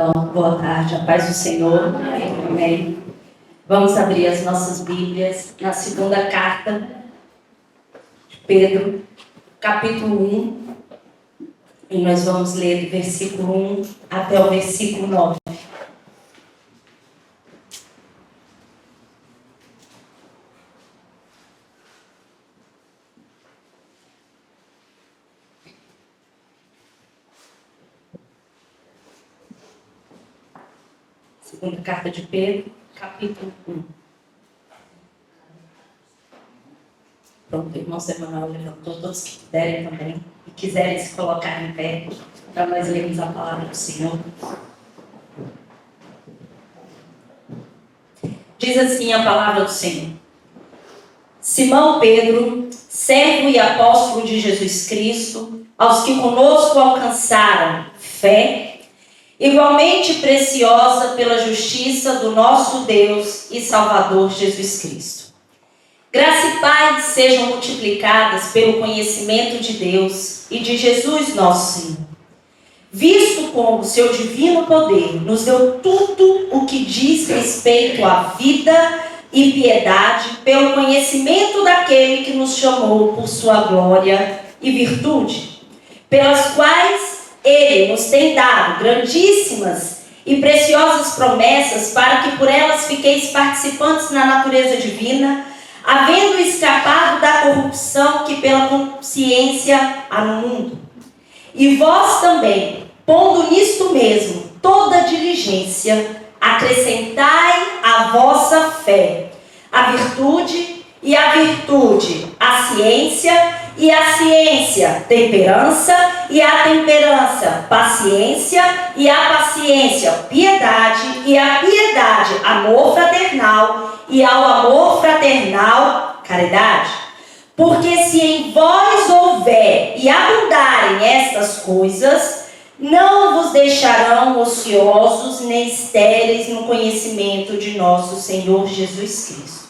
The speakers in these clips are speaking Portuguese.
Então, boa tarde, a paz do Senhor. Amém. Vamos abrir as nossas Bíblias na segunda carta de Pedro, capítulo 1. E nós vamos ler do versículo 1 até o versículo 9. Segunda carta de Pedro, capítulo 1. Pronto, o irmão Emanuel levantou, todos que puderem também, e quiserem se colocar em pé, para nós lermos a palavra do Senhor. Diz assim a palavra do Senhor: Simão Pedro, servo e apóstolo de Jesus Cristo, aos que conosco alcançaram fé, igualmente preciosa pela justiça do nosso Deus e Salvador Jesus Cristo. Graça e paz sejam multiplicadas pelo conhecimento de Deus e de Jesus nosso Senhor, visto como seu divino poder nos deu tudo o que diz respeito à vida e piedade pelo conhecimento daquele que nos chamou por sua glória e virtude, pelas quais Ele nos tem dado grandíssimas e preciosas promessas para que por elas fiqueis participantes na natureza divina, havendo escapado da corrupção que pela consciência há no mundo. E vós também, pondo nisto mesmo toda diligência, acrescentai à vossa fé a virtude, e a virtude a ciência, e a ciência temperança, e a temperança paciência, e a paciência piedade, e a piedade amor fraternal, e ao amor fraternal caridade. Porque se em vós houver e abundarem estas coisas, não vos deixarão ociosos nem estéreis no conhecimento de nosso Senhor Jesus Cristo.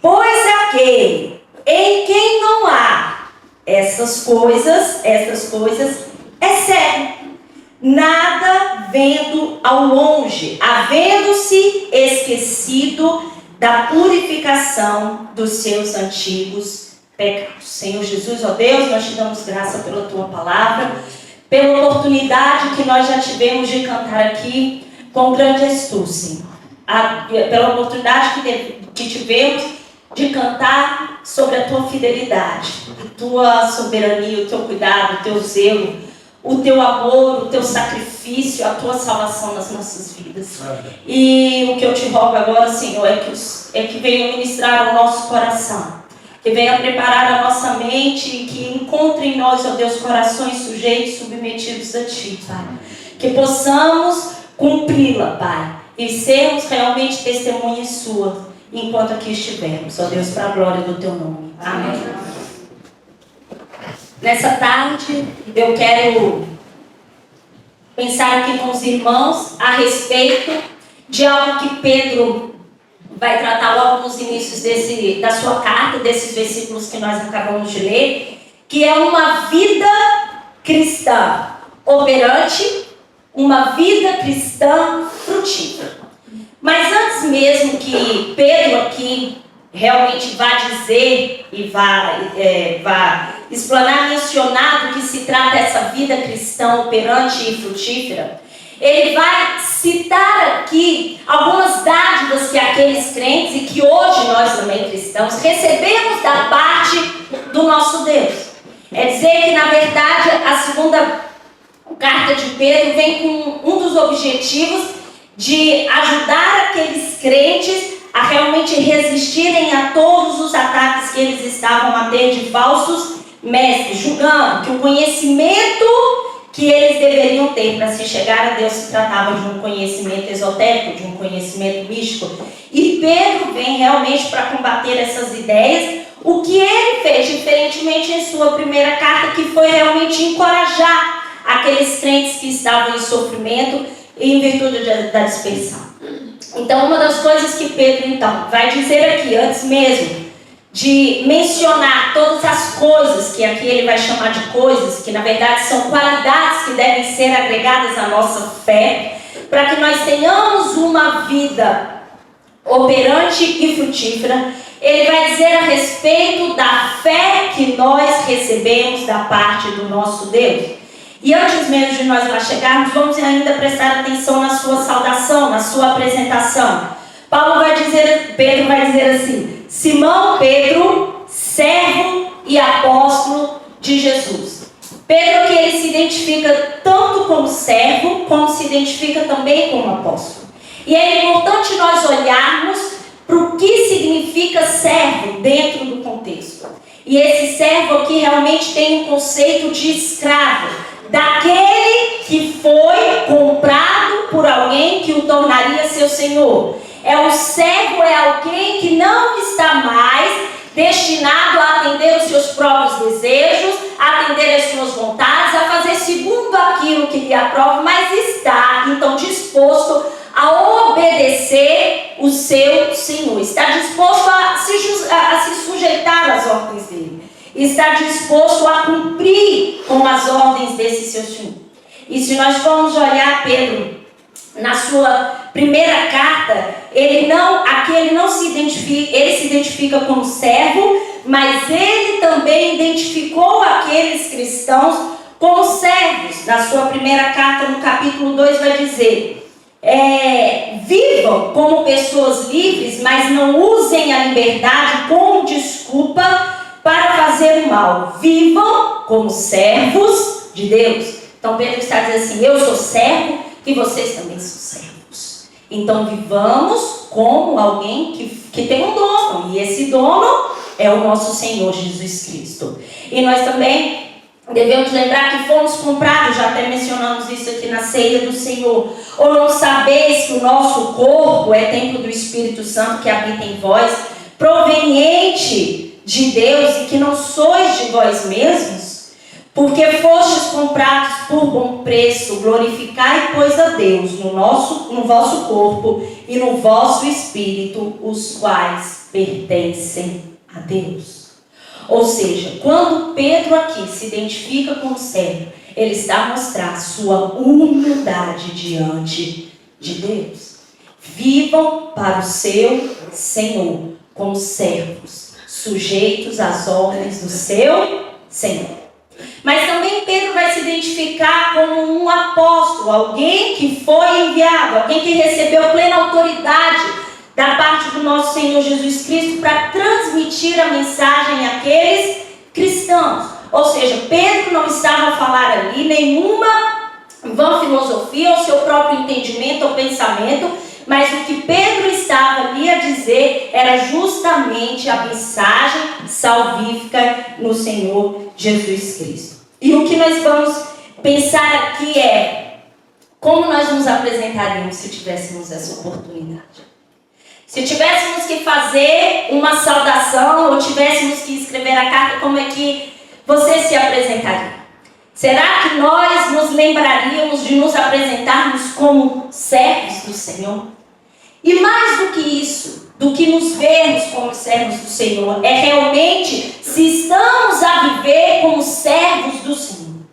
Pois aquele em quem não há essas coisas é cego, nada vendo ao longe, havendo-se esquecido da purificação dos seus antigos pecados. Senhor Jesus, ó Deus, nós te damos graça pela tua palavra, pela oportunidade que nós já tivemos de cantar aqui com grande astúcia, pela oportunidade que tivemos de cantar sobre a tua fidelidade, a tua soberania, o teu cuidado, o teu zelo, o teu amor, o teu sacrifício, a tua salvação nas nossas vidas. E o que eu te rogo agora, Senhor, é que venha ministrar o nosso coração, que venha preparar a nossa mente e que encontre em nós, ó Deus, corações sujeitos, submetidos a Ti, Pai. Que possamos cumpri-la, Pai, e sermos realmente testemunhas Suas enquanto aqui estivermos, ó Deus, para a glória do Teu nome. Amém. Nessa tarde, eu quero pensar aqui com os irmãos a respeito de algo que Pedro vai tratar logo nos inícios da sua carta, desses versículos que nós acabamos de ler, que é uma vida cristã operante, uma vida cristã frutífera. Mas antes mesmo que Pedro aqui realmente vá dizer e vá explanar, mencionar do que se trata essa vida cristã operante e frutífera, ele vai citar aqui algumas dádivas que aqueles crentes, e que hoje nós também cristãos recebemos da parte do nosso Deus. É dizer que, na verdade, a segunda carta de Pedro vem com um dos objetivos de ajudar aqueles crentes a realmente resistirem a todos os ataques que eles estavam a ter de falsos mestres, julgando que o conhecimento que eles deveriam ter para se chegar a Deus se tratava de um conhecimento esotérico, de um conhecimento místico. E Pedro vem realmente para combater essas ideias, o que ele fez diferentemente em sua primeira carta, que foi realmente encorajar aqueles crentes que estavam em sofrimento em virtude da dispersão. Então, uma das coisas que Pedro então vai dizer aqui, antes mesmo de mencionar todas as coisas, que aqui ele vai chamar de coisas, que na verdade são qualidades que devem ser agregadas à nossa fé, para que nós tenhamos uma vida operante e frutífera, ele vai dizer a respeito da fé que nós recebemos da parte do nosso Deus. E antes mesmo de nós lá chegarmos, vamos ainda prestar atenção na sua saudação, na sua apresentação. Pedro vai dizer assim: Simão Pedro, servo e apóstolo de Jesus. Pedro, que ele se identifica tanto como servo, como se identifica também como apóstolo. E é importante nós olharmos para o que significa servo dentro do contexto. E esse servo aqui realmente tem um conceito de escravo, daquele que foi comprado por alguém que o tornaria seu senhor. O servo é alguém que não está mais destinado a atender os seus próprios desejos, a atender as suas vontades, a fazer segundo aquilo que lhe aprova, mas está então disposto a obedecer o seu Senhor, está disposto a se sujeitar às ordens dele, está disposto a cumprir com as ordens desse seu Senhor. E se nós formos olhar Pedro, na sua primeira carta, ele se identifica como servo, mas ele também identificou aqueles cristãos como servos. Na sua primeira carta, no capítulo 2, vai dizer: vivam como pessoas livres, mas não usem a liberdade como desculpa para fazer o mal. Vivam como servos de Deus. Então Pedro está dizendo assim: eu sou servo e vocês também são servos. Então vivamos como alguém que tem um dono, e esse dono é o nosso Senhor Jesus Cristo. E nós também devemos lembrar que fomos comprados, já até mencionamos isso aqui na ceia do Senhor. Ou não sabeis que o nosso corpo é templo do Espírito Santo que habita em vós, proveniente de Deus, e que não sois de vós mesmos? Porque fostes comprados por bom preço. Glorificai, pois, a Deus no vosso corpo e no vosso espírito, os quais pertencem a Deus. Ou seja, quando Pedro aqui se identifica como servo, ele está a mostrar sua humildade diante de Deus. Vivam para o seu Senhor como servos, sujeitos às ordens do seu Senhor. Mas também Pedro vai se identificar como um apóstolo, alguém que foi enviado, alguém que recebeu plena autoridade da parte do nosso Senhor Jesus Cristo para transmitir a mensagem àqueles cristãos. Ou seja, Pedro não estava a falar ali nenhuma vã filosofia ou seu próprio entendimento ou pensamento, mas o que Pedro estava ali a dizer era justamente a mensagem salvífica no Senhor Jesus Cristo. E o que nós vamos pensar aqui é como nós nos apresentaríamos se tivéssemos essa oportunidade. Se tivéssemos que fazer uma saudação ou tivéssemos que escrever a carta, como é que você se apresentaria? Será que nós nos lembraríamos de nos apresentarmos como servos do Senhor? E mais do que isso, do que nos vermos como servos do Senhor, é realmente se estamos a viver como servos do Senhor.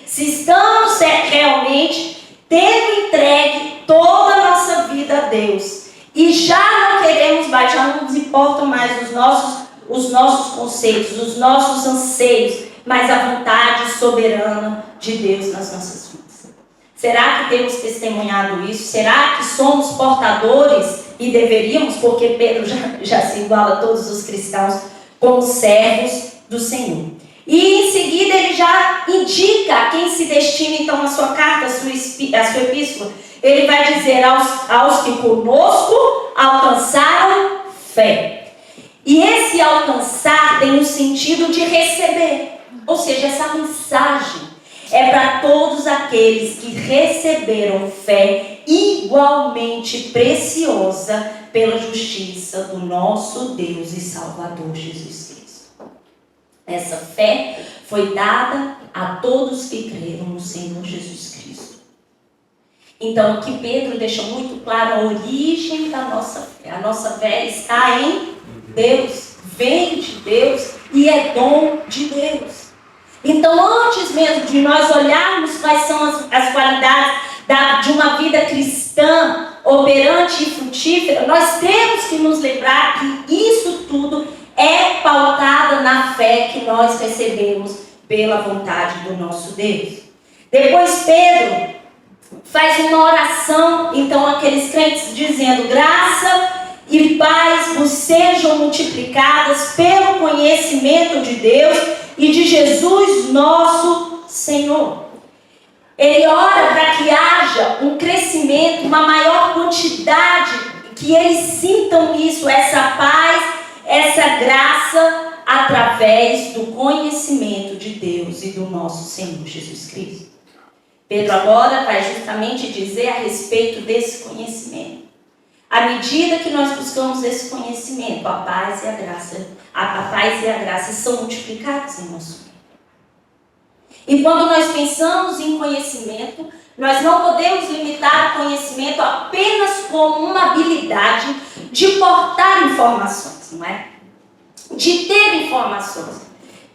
Se estamos realmente tendo entregue toda a nossa vida a Deus. E já não queremos mais, já não nos importam mais os nossos conceitos, os nossos anseios, mas a vontade soberana de Deus nas nossas vidas. Será que temos testemunhado isso? Será que somos portadores, e deveríamos, porque Pedro já se iguala a todos os cristãos, como servos do Senhor? E em seguida ele já indica a quem se destina então a sua carta, a sua epístola. Ele vai dizer aos que conosco alcançaram fé. E esse alcançar tem o sentido de receber. Ou seja, essa mensagem é para todos aqueles que receberam fé igualmente preciosa pela justiça do nosso Deus e Salvador Jesus Cristo. Essa fé foi dada a todos que creram no Senhor Jesus Cristo. Então, aqui Pedro deixa muito claro a origem da nossa fé. A nossa fé está em Deus, vem de Deus e é dom de Deus. Então, antes mesmo de nós olharmos quais são as qualidades de uma vida cristã, operante e frutífera, nós temos que nos lembrar que isso tudo é pautada na fé que nós recebemos pela vontade do nosso Deus. Depois Pedro faz uma oração, então, àqueles crentes, dizendo: graça e paz vos sejam multiplicadas pelo conhecimento de Deus e de Jesus nosso Senhor. Ele ora para que haja um crescimento, uma maior quantidade, que eles sintam isso, essa paz, essa graça, através do conhecimento de Deus e do nosso Senhor Jesus Cristo. Pedro agora vai justamente dizer a respeito desse conhecimento. À medida que nós buscamos esse conhecimento, a paz e a graça são multiplicados em nosso meio. E quando nós pensamos em conhecimento, nós não podemos limitar o conhecimento apenas como uma habilidade de portar informações, não é? De ter informações,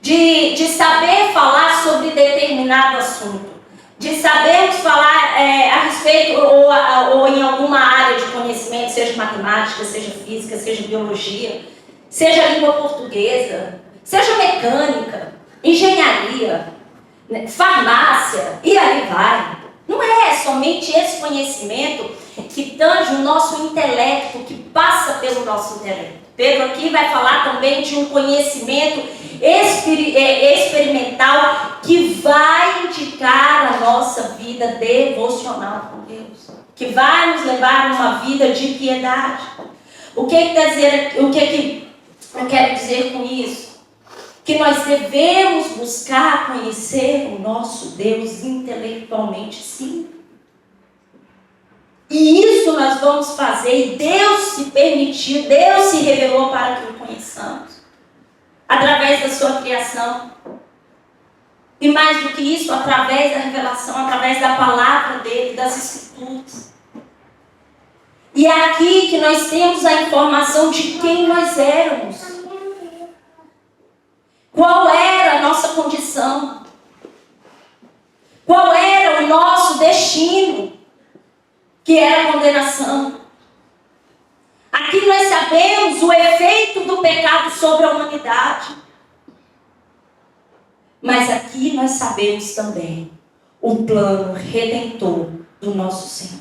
de saber falar sobre determinado assunto, de sabermos falar a respeito ou em alguma área de conhecimento, seja matemática, seja física, seja biologia, seja língua portuguesa, seja mecânica, engenharia, farmácia, e aí vai. Não é somente esse conhecimento que tange o nosso intelecto, que passa pelo nosso intelecto. Pedro aqui vai falar também de um conhecimento experimental que vai indicar a nossa vida devocional com Deus, que vai nos levar a uma vida de piedade. O que eu quero dizer com isso? Que nós devemos buscar conhecer o nosso Deus intelectualmente, sim. E isso nós vamos fazer, e Deus se permitiu, Deus se revelou para que o conheçamos, através da sua criação. E mais do que isso, através da revelação, através da palavra dele, das escrituras. E é aqui que nós temos a informação de quem nós éramos. Qual era a nossa condição? Qual era o nosso destino? Que era a condenação. Aqui nós sabemos o efeito do pecado sobre a humanidade. Mas aqui nós sabemos também o plano redentor do nosso Senhor.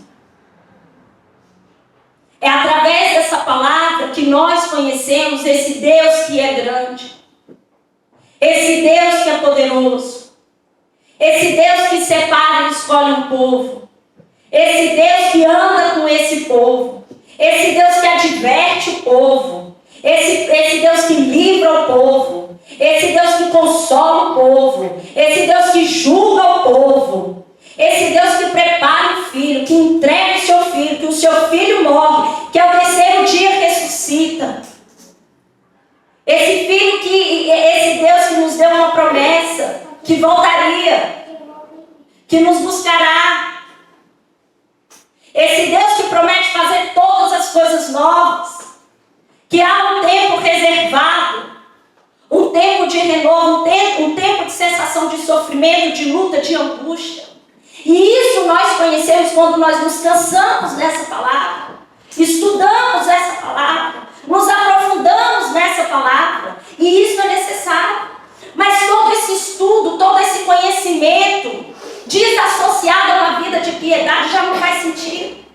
É através dessa palavra que nós conhecemos esse Deus que é grande. Esse Deus que é poderoso. Esse Deus que separa e escolhe um povo. Esse Deus que anda com esse povo. Esse Deus que adverte o povo. Esse Deus que livra o povo. Esse Deus que consola o povo. Esse Deus que julga o povo. Esse Deus que prepara o filho, que entrega o seu filho, que o seu filho morre, que ao terceiro dia ressuscita. Esse Deus que nos deu uma promessa, que voltaria, que nos buscará. Esse Deus que promete fazer todas as coisas novas, que há um tempo reservado, um tempo de renovo, um tempo de sensação de sofrimento, de luta, de angústia. E isso nós conhecemos quando nós nos cansamos nessa palavra, estudamos essa palavra, nos aprofundamos nessa palavra, e isso é necessário. Mas todo esse estudo, todo esse conhecimento desassociado a uma vida de piedade já não faz sentido.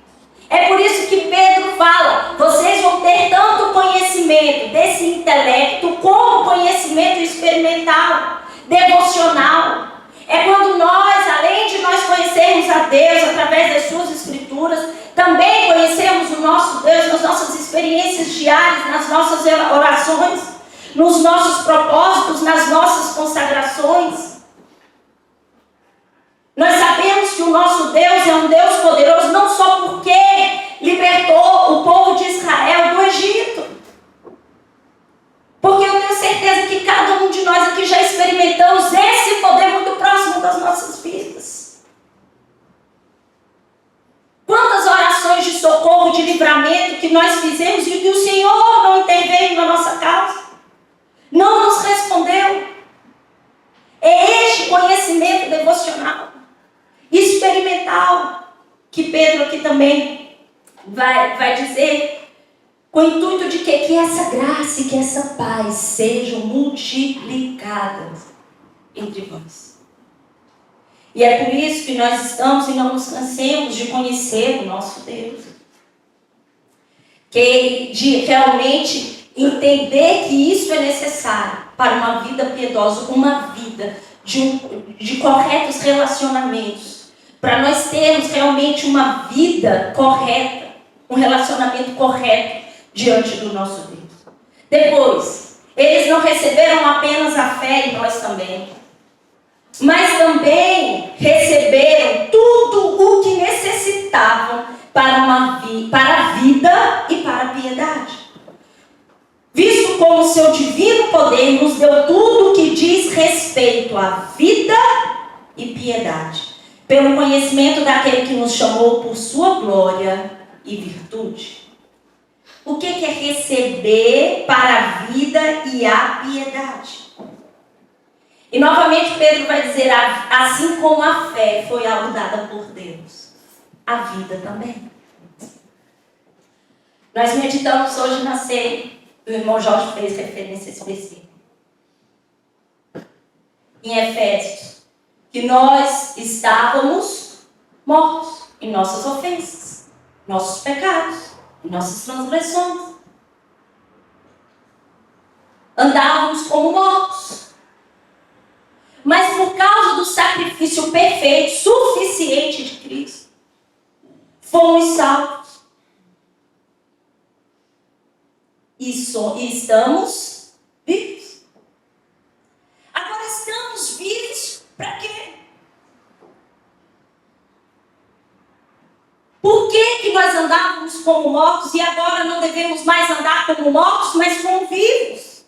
É por isso que Pedro fala: vocês vão ter tanto conhecimento desse intelecto como conhecimento experimental, devocional. É quando nós, além de nós conhecermos a Deus através das suas escrituras, também conhecemos o nosso Deus nas nossas experiências diárias, nas nossas orações, nos nossos propósitos, nas nossas consagrações. Nós sabemos que o nosso Deus é um Deus poderoso, não só porque libertou o povo de Israel do Egito. Porque eu tenho certeza que cada um de nós aqui já experimentamos esse poder muito próximo das nossas vidas. Quantas orações de socorro, de livramento que nós fizemos e que o Senhor não interveio na nossa causa, não nos respondeu. É este conhecimento devocional, experimental, que Pedro aqui também vai dizer, com o intuito de que essa graça e que essa paz sejam multiplicadas entre vós. E é por isso que nós estamos e não nos cansemos de conhecer o nosso Deus. De realmente entender que isso é necessário para uma vida piedosa, uma vida de corretos relacionamentos. Para nós termos realmente uma vida correta, um relacionamento correto diante do nosso Deus. Depois, eles não receberam apenas a fé e nós também, mas também receberam tudo o que necessitavam para a vida e para a piedade. Visto como seu divino poder nos deu tudo o que diz respeito à vida e piedade, pelo conhecimento daquele que nos chamou por sua glória e virtude. O que é receber para a vida e a piedade? E novamente Pedro vai dizer, assim como a fé foi algo dada por Deus, a vida também. Nós meditamos hoje na ceia, o irmão Jorge fez referência específica. Em Efésios, que nós estávamos mortos em nossas ofensas, nossos pecados, em nossas transgressões. Andávamos como mortos. Mas por causa do sacrifício perfeito, suficiente de Cristo, fomos salvos. E estamos vivos. Agora estamos vivos para quê? Por que nós andávamos como mortos e agora não devemos mais andar como mortos, mas como vivos?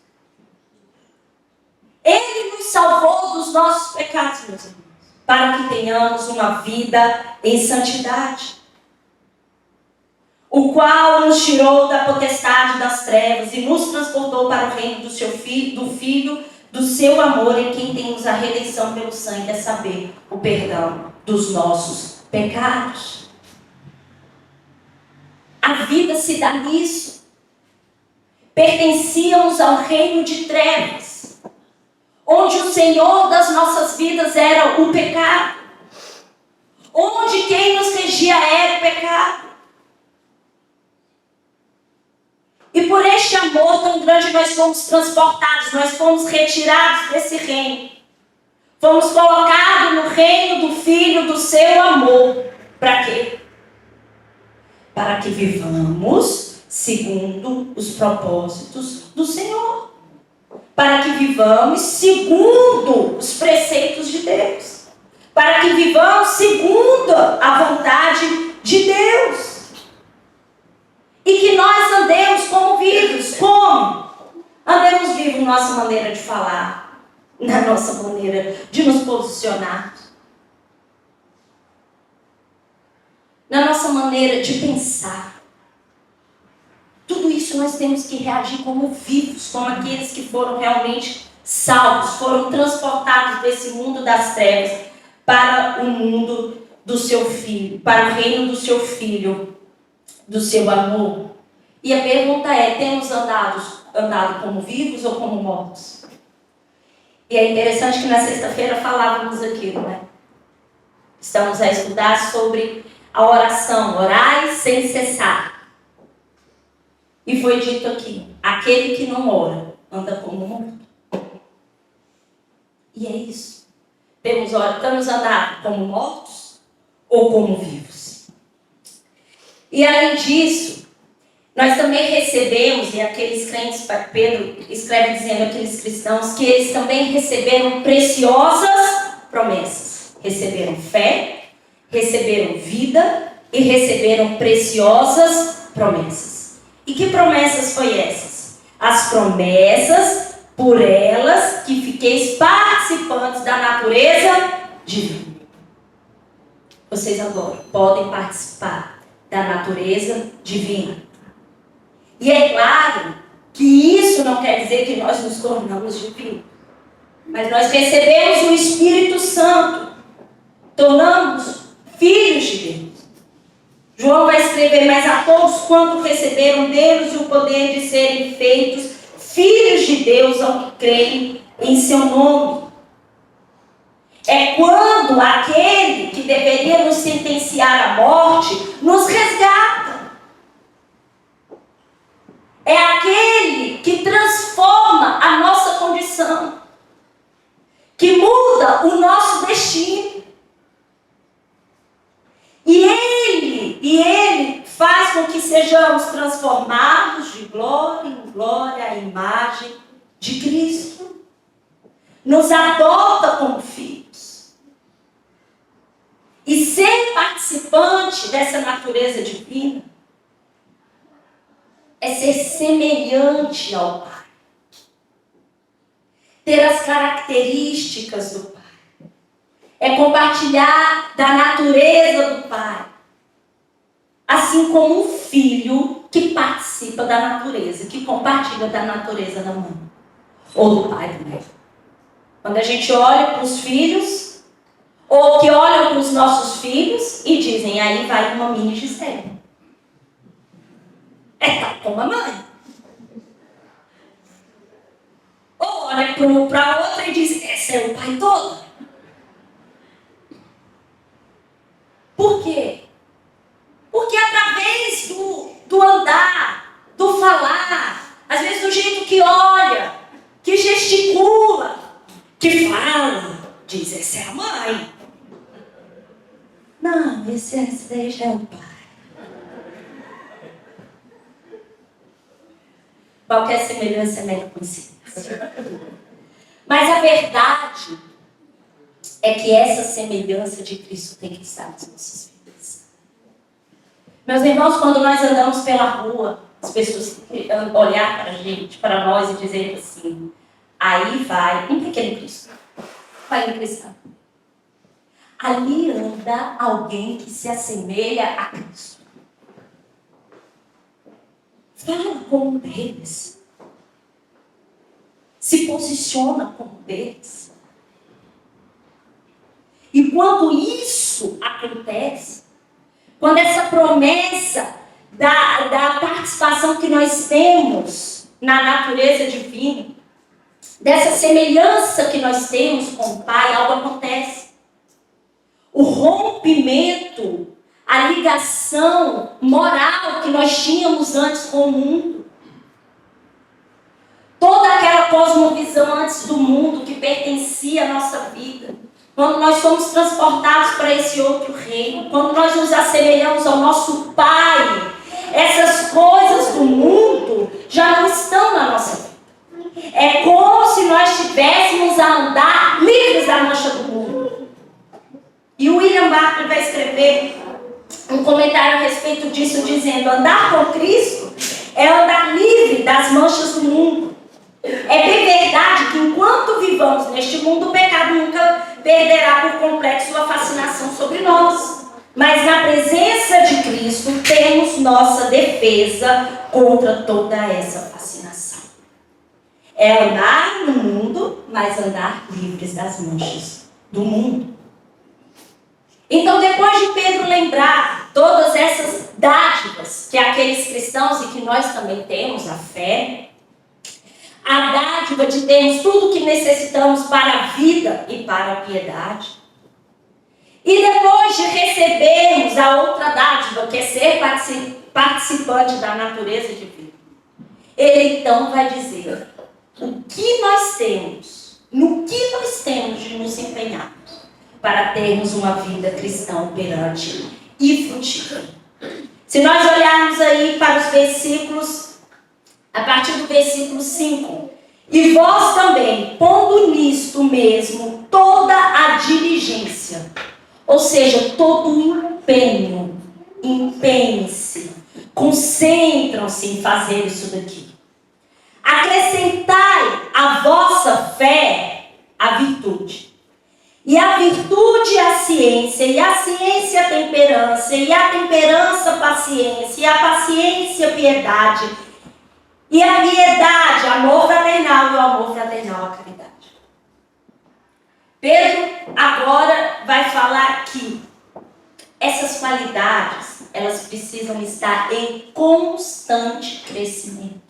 Ele nos salvou dos nossos pecados, meus irmãos, para que tenhamos uma vida em santidade, o qual nos tirou da potestade das trevas e nos transportou para o reino do seu Filho, do seu amor, em quem temos a redenção pelo sangue, a saber, o perdão dos nossos pecados. A vida se dá nisso. Pertencíamos ao reino de trevas, onde o Senhor das nossas vidas era o pecado, onde quem nos regia era o pecado. E por este amor tão grande nós fomos transportados, nós fomos retirados desse reino. Fomos colocados no reino do Filho do seu amor. Para quê? Para que vivamos segundo os propósitos do Senhor. Para que vivamos segundo os preceitos de Deus. Para que vivamos segundo a vontade de Deus. E que nós andemos como vivos. Como? Andemos vivos na nossa maneira de falar, na nossa maneira de nos posicionar, na nossa maneira de pensar. Tudo isso nós temos que reagir como vivos, como aqueles que foram realmente salvos, foram transportados desse mundo das trevas para o mundo do seu Filho, para o reino do seu Filho, do seu amor. E a pergunta é, temos andado como vivos ou como mortos? E é interessante que na sexta-feira falávamos aquilo, né? Estamos a estudar sobre a oração, orai sem cessar. E foi dito aqui, aquele que não ora, anda como morto. E é isso. Temos andado como mortos ou como vivos? E além disso, nós também recebemos, e aqueles crentes, Pedro escreve dizendo aqueles cristãos, que eles também receberam preciosas promessas. Receberam fé, receberam vida e receberam preciosas promessas. E que promessas foi essas? As promessas por elas que fiqueis participantes da natureza divina. Vocês agora podem participar da natureza divina. E é claro que isso não quer dizer que nós nos tornamos divinos. Mas nós recebemos o Espírito Santo. Tornamos filhos de Deus. mas a todos quanto receberam deles o poder de serem feitos filhos de Deus ao que creem em seu nome. É quando aquele que deveria nos sentenciar à morte nos resgata. É aquele que transforma a nossa condição, que muda o nosso destino. E Ele faz com que sejamos transformados de glória em glória à imagem de Cristo. Nos adota como filhos. E ser participante dessa natureza divina é ser semelhante ao Pai. Ter as características do Pai. É compartilhar da natureza do Pai. Assim como um filho que participa da natureza, que compartilha da natureza da mãe. Ou do pai também. Quando a gente olha para os filhos, ou que olham para os nossos filhos e dizem, aí vai uma mini Gisele. É tal como a mãe. Ou olha para outra e diz, esse é o pai todo. Por quê? Porque através do andar, do falar, às vezes do jeito que olha, que gesticula, que fala, diz, essa é a mãe. Não, esse já é o pai. Qualquer semelhança é mera coincidência. Mas a verdade é que essa semelhança de Cristo tem que estar nas nossas vidas. Meus irmãos, quando nós andamos pela rua, as pessoas olhar para a gente, para nós e dizer assim, aí vai um pequeno Cristo, vai um cristão. Ali anda alguém que se assemelha a Cristo. Fala como deles. Se posiciona como deles. E quando isso acontece, quando essa promessa da participação que nós temos na natureza divina, dessa semelhança que nós temos com o Pai, algo acontece. O rompimento, a ligação moral que nós tínhamos antes com o mundo. Toda aquela cosmovisão antes do mundo que pertencia à nossa vida. Quando nós somos transportados para esse outro reino, quando nós nos assemelhamos ao nosso Pai, essas coisas do mundo já não estão na nossa vida. É como se nós estivéssemos a andar livres da mancha do mundo. E o William Barclay vai escrever um comentário a respeito disso, dizendo, andar com Cristo é andar livre das manchas do mundo. É bem verdade que enquanto vivamos neste mundo, o pecado nunca perderá por completo sua fascinação sobre nós. Mas na presença de Cristo, temos nossa defesa contra toda essa fascinação. É andar no mundo, mas andar livres das manchas do mundo. Então, depois de Pedro lembrar todas essas dádivas que aqueles cristãos e que nós também temos, a fé, a dádiva de termos tudo o que necessitamos para a vida e para a piedade. E depois de recebermos a outra dádiva, que é ser participante da natureza divina, ele então vai dizer o que nós temos, no que nós temos de nos empenhar para termos uma vida cristã operante e frutífera. Se nós olharmos aí para os versículos, a partir do versículo 5, e vós também, pondo nisto mesmo toda a diligência, ou seja, todo o empenho, empenhem-se, concentram-se em fazer isso daqui. Acrescentai à vossa fé a virtude, e a virtude a ciência, e a ciência a temperança, e a temperança a paciência, e a paciência a piedade, e a piedade, amor fraternal, e o amor fraternal, a caridade. Pedro agora vai falar que essas qualidades elas precisam estar em constante crescimento.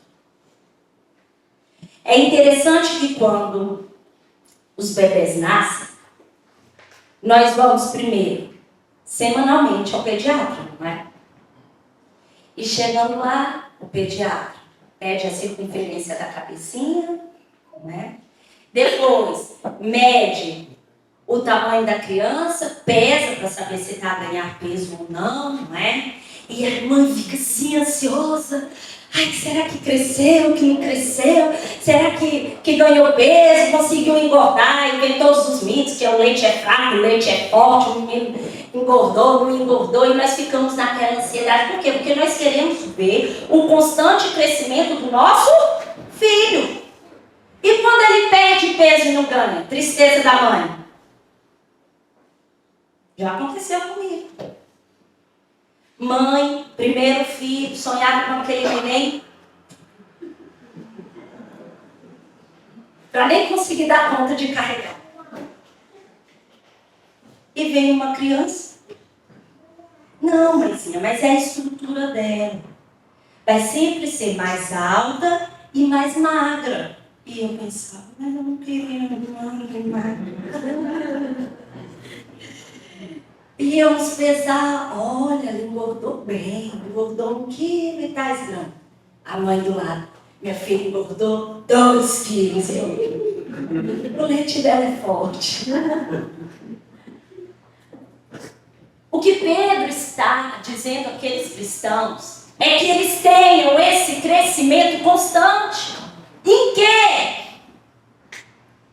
É interessante que quando os bebês nascem, nós vamos primeiro, semanalmente, ao pediatra, não é? E chegando lá, o pediatra mede a circunferência da cabecinha, não é? Depois, mede o tamanho da criança, pesa para saber se está a ganhar peso ou não é? E a mãe fica assim, ansiosa. Ai, será que cresceu, que não cresceu? Será que ganhou peso, conseguiu engordar, inventou os mitos, que o leite é fraco, o leite é forte, o menino engordou, não engordou, e nós ficamos naquela ansiedade. Por quê? Porque nós queremos ver o constante crescimento do nosso filho. E quando ele perde peso e não ganha? Tristeza da mãe. Já aconteceu comigo. Mãe, primeiro filho, sonhava com aquele neném. Para nem conseguir dar conta de carregar. E vem uma criança. Não, mãezinha, mas é a estrutura dela. Vai sempre ser mais alta e mais magra. E eu pensava, mas eu não queria magra. E íamos pesar, olha, ela engordou bem, engordou 1 quilo e tais gramas. A mãe do lado, minha filha engordou 2 quilos. O leite dela é forte. O que Pedro está dizendo àqueles cristãos é que eles tenham esse crescimento constante. Em quê?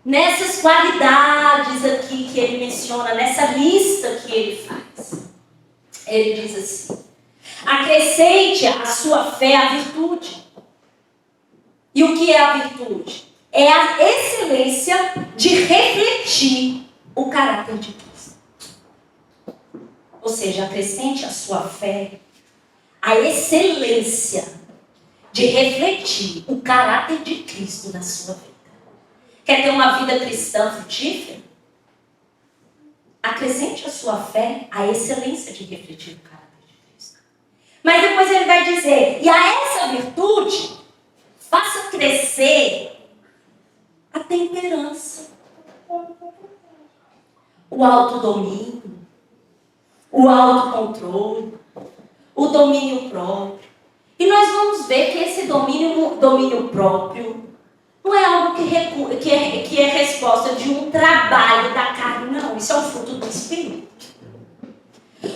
Nessas qualidades aqui que ele menciona, nessa lista que ele faz. Ele diz assim: acrescente à sua fé a virtude. E o que é a virtude? É a excelência de refletir o caráter de Cristo. Ou seja, acrescente à sua fé a excelência de refletir o caráter de Cristo na sua vida. Quer ter uma vida cristã frutífera? Acrescente à sua fé a excelência de refletir o caráter de Cristo. Mas depois ele vai dizer, e a essa virtude, faça crescer a temperança, o autodomínio, o autocontrole, o domínio próprio. E nós vamos ver que esse domínio próprio não é algo que é resposta de um trabalho da carne, não. Isso é um fruto do Espírito.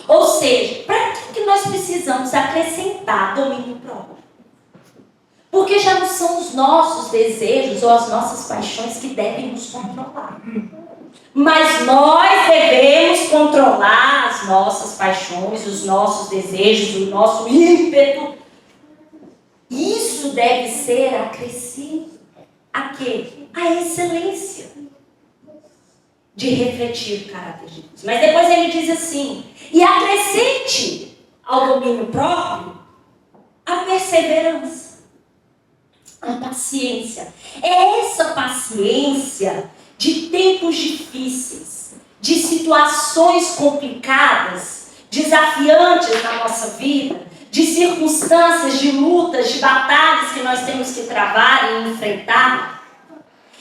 Ou seja, para que nós precisamos acrescentar domínio próprio? Porque já não são os nossos desejos ou as nossas paixões que devem nos controlar. Mas nós devemos controlar as nossas paixões, os nossos desejos, o nosso ímpeto. Isso deve ser acrescido. A quê? A excelência de refletir o caráter de Deus. Mas depois ele diz assim, e acrescente ao domínio próprio a perseverança, a paciência. É essa paciência de tempos difíceis, de situações complicadas, desafiantes na nossa vida, de circunstâncias, de lutas, de batalhas que nós temos que travar e enfrentar.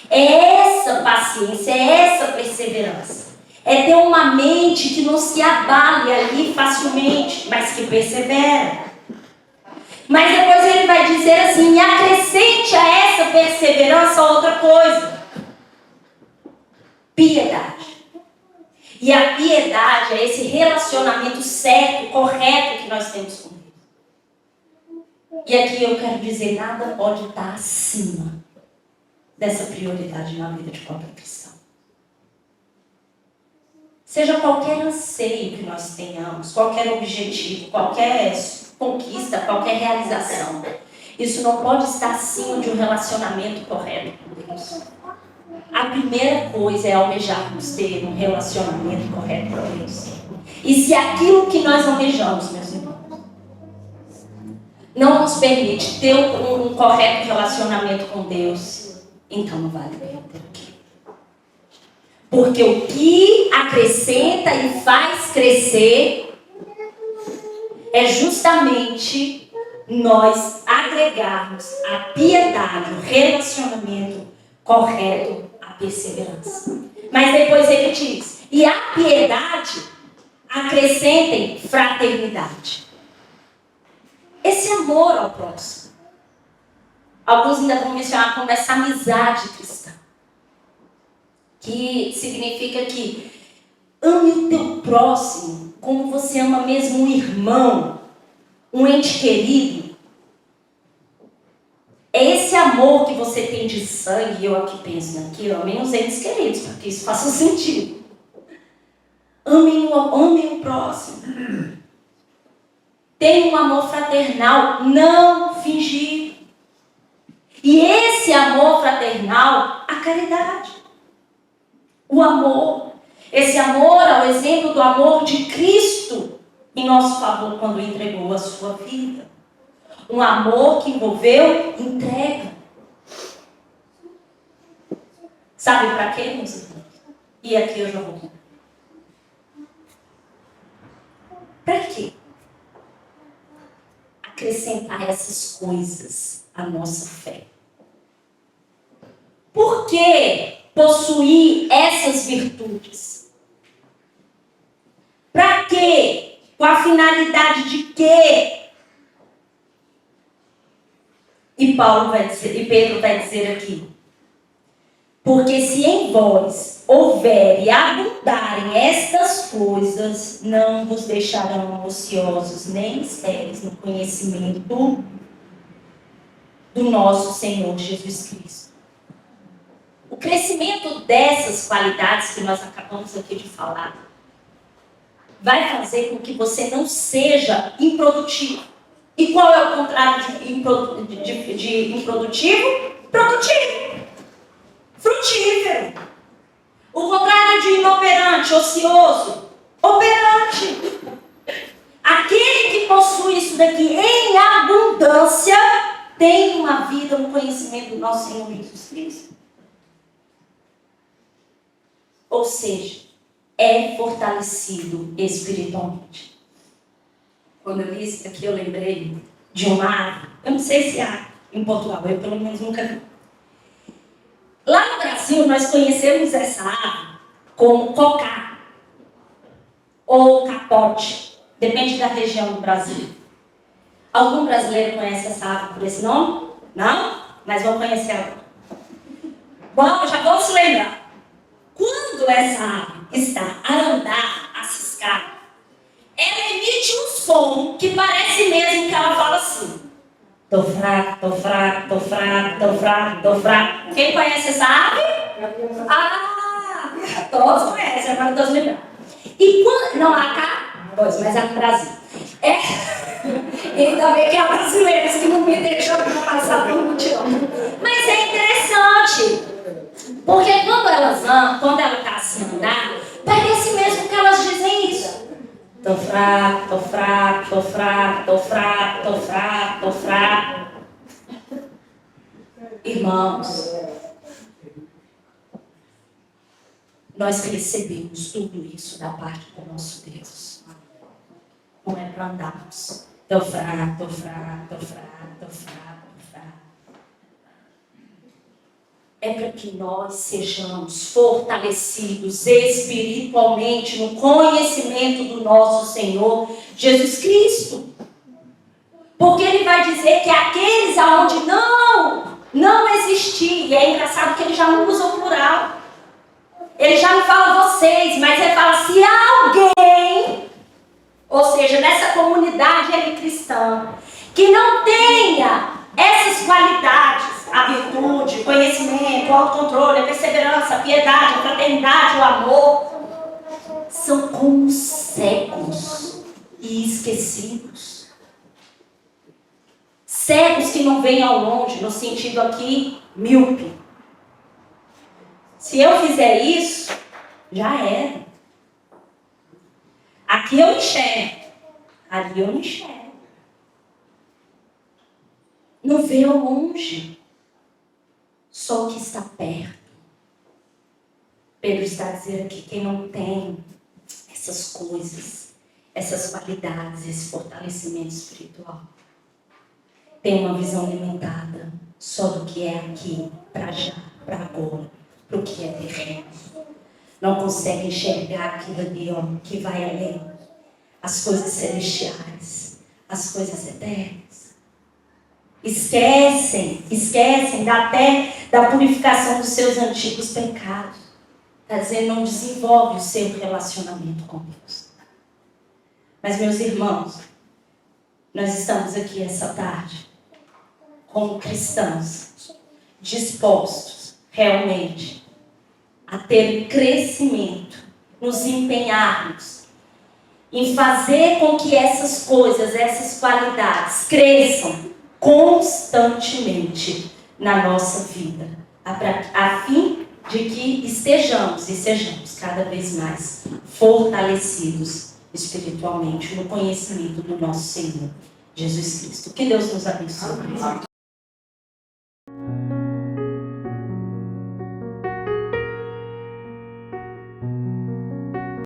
É essa paciência, é essa perseverança. É ter uma mente que não se abale ali facilmente, mas que persevera. Mas depois ele vai dizer assim, e acrescente a essa perseverança outra coisa. Piedade. E a piedade é esse relacionamento certo, correto que nós temos com Deus. E aqui eu quero dizer, nada pode estar acima dessa prioridade na vida de qualquer cristão. Seja qualquer anseio que nós tenhamos, qualquer objetivo, qualquer conquista, qualquer realização, isso não pode estar acima de um relacionamento correto com Deus. A primeira coisa é almejarmos ter um relacionamento correto com Deus. E se aquilo que nós almejamos, meus irmãos, não nos permite ter um correto relacionamento com Deus, então não vale a pena ter aquilo. Porque o que acrescenta e faz crescer é justamente nós agregarmos a piedade, o relacionamento correto à perseverança. Mas depois ele diz, e a piedade acrescentem fraternidade. Esse amor ao próximo. Alguns ainda vão mencionar como essa amizade cristã. Que significa que ame o teu próximo como você ama mesmo um irmão, um ente querido. É esse amor que você tem de sangue, eu aqui penso naquilo, amem os entes queridos, para que isso faça sentido. Amem o próximo. Tenha um amor fraternal, não fingido. E esse amor fraternal, a caridade. O amor. Esse amor é o exemplo do amor de Cristo em nosso favor quando entregou a sua vida. Um amor que envolveu entrega. Sabe para quê, meus irmãos? E aqui eu já vou. Para quê? Acrescentar essas coisas à nossa fé. Por que possuir essas virtudes? Para quê? Com a finalidade de quê? E Pedro vai dizer aqui. Porque se em vós houver e abundarem estas coisas, não vos deixarão ociosos nem estéreis no conhecimento do nosso Senhor Jesus Cristo. O crescimento dessas qualidades que nós acabamos aqui de falar vai fazer com que você não seja improdutivo. E qual é o contrário de improdutivo? Produtivo. Frutífero. O contrário de inoperante, ocioso. Operante. Aquele que possui isso daqui em abundância tem uma vida no conhecimento do nosso Senhor Jesus Cristo. Ou seja, é fortalecido espiritualmente. Quando eu li isso aqui, eu lembrei de uma árvore. Eu não sei se há em Portugal, eu pelo menos nunca vi. Lá no Brasil, nós conhecemos essa árvore como cocá ou capote. Depende da região do Brasil. Algum brasileiro conhece essa árvore por esse nome? Não? Mas vão conhecer agora. Bom, já vou se lembrar. Quando essa árvore está a andar, a ciscar, ela emite um som que parece mesmo que ela fala assim. Tô fraco, tô fraco, tô fraco, tô fraco, tô fraco. Quem conhece essa ave? Ah, todos conhecem, agora todos lembrando. E quando... Não, a cá? Pois, mas é no Brasil. E ainda bem que é brasileira, que não me deixou passar por um mutirão. Mas é interessante. Porque quando ela está assim andar, parece mesmo que elas dizem isso. Tô fraco, tô fraco, tô fraco, tô fraco, tô fraco, tô fraco. Irmãos, nós recebemos tudo isso da parte do nosso Deus. Não é para andarmos. Tô fraco, tô fraco, tô fraco, tô fraco, tô fraco. É para que nós sejamos fortalecidos espiritualmente no conhecimento do nosso Senhor Jesus Cristo. Porque ele vai dizer que aqueles aonde não existir, e é engraçado que ele já não usa o plural. Ele já não fala vocês, mas ele fala se alguém, ou seja, nessa comunidade ele cristã, que não tenha essas qualidades, a virtude, o conhecimento, o autocontrole, a perseverança, a piedade, a fraternidade, o amor, são como cegos e esquecidos. Cegos que não veem ao longe, no sentido aqui, míope. Se eu fizer isso, já era. Aqui eu enxergo, ali eu não enxergo. Não vê ao longe, só o que está perto. Pedro está dizendo aqui, quem não tem essas coisas, essas qualidades, esse fortalecimento espiritual, tem uma visão limitada só do que é aqui, para já, para agora, para o que é terreno. Não consegue enxergar aquilo ali, ó, que vai além. As coisas celestiais, as coisas eternas. Esquecem até da purificação dos seus antigos pecados. Quer dizer, não desenvolve o seu relacionamento com Deus. Mas, meus irmãos, nós estamos aqui essa tarde como cristãos, dispostos realmente a ter crescimento, nos empenharmos em fazer com que essas coisas, essas qualidades cresçam constantemente na nossa vida, a fim de que estejamos e sejamos cada vez mais fortalecidos espiritualmente no conhecimento do nosso Senhor Jesus Cristo. Que Deus nos abençoe.